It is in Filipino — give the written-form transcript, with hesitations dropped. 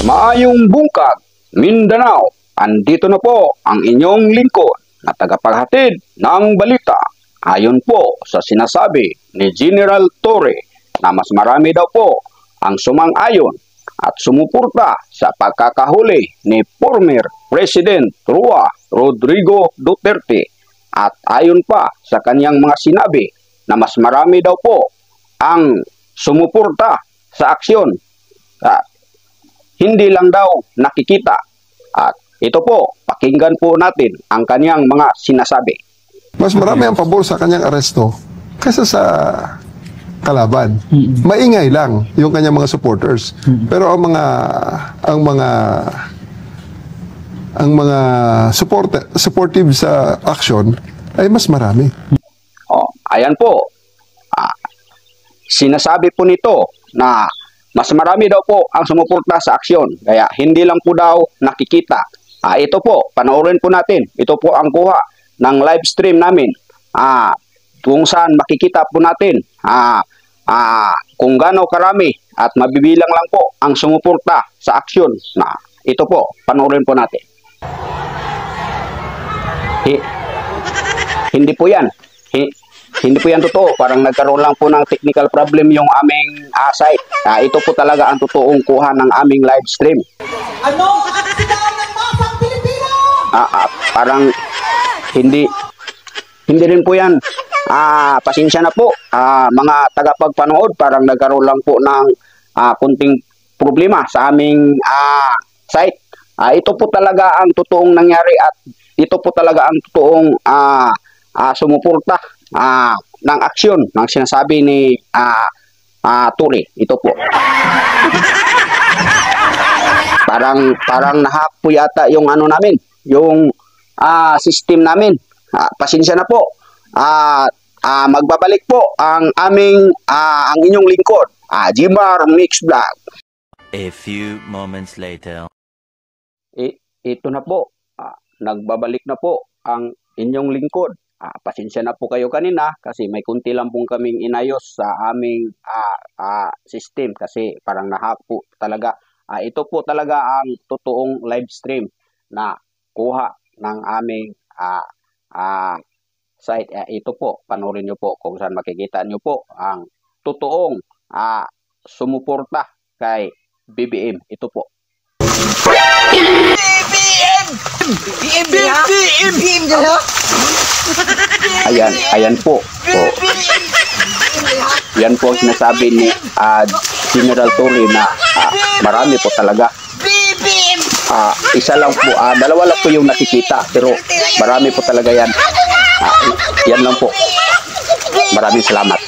Maayong bungkag, Mindanao. Andito na po ang inyong lingkod na tagapaghatid ng balita. Ayon po sa sinasabi ni General Torre na mas marami daw po ang sumang-ayon at sumuporta sa pagkakahuli ni former President Rodrigo Duterte. At ayon pa sa kanyang mga sinabi na mas marami daw po ang sumuporta sa aksyon. Hindi lang daw nakikita. At ito po, pakinggan po natin ang kanyang mga sinasabi. Mas marami ang pabor sa kanyang aresto kaysa sa kalaban. Maingay lang yung kanyang mga supporters. Pero ang mga supportive sa action ay mas marami. Oh, ayan po. Sinasabi po nito na mas marami daw po ang sumuporta sa aksyon. Kaya hindi lang po daw nakikita. Ito po, panoorin po natin. Ito po ang kuha ng live stream namin. Kung saan makikita po natin kung gaano karami at mabibilang lang po ang sumuporta sa aksyon. Ito po, panoorin po natin. Hindi po yan. Hindi po yan totoo. Parang nagkaroon lang po ng technical problem yung aming site. Ito po talaga ang totoong kuha ng aming live stream. Ano ang kasigaw ng masang Pilipino? Parang hindi rin po yan. Pasensya na po. Mga tagapagpanood, parang nagkaroon lang po ng kunting problema sa aming site. Ito po talaga ang totoong nangyari at ito po talaga ang totoong sumuporta ng aksyon ng sinasabi ni Torre. Ito po. Parang nahack po yata yung ano namin, yung system namin. Pasensya na po. Magbabalik po ang inyong lingkod, Jimar Mix Vlog. A few moments later. Ito na po. Nagbabalik na po ang inyong lingkod. Pasensya na po kayo kanina kasi may kunti lang pong kaming inayos sa aming system kasi parang nahack po talaga. Ito po talaga ang totoong live stream na kuha ng aming site. Ito po, panoorin nyo po kung saan makikita nyo po ang totoong sumuporta kay BBM. Ito po. Ayan po. Yan po ang sinasabi ni General Torre na marami po talaga. Isa lang po, dalawa lang po yung nakikita pero marami po talaga yan. Yan lang po. Maraming salamat.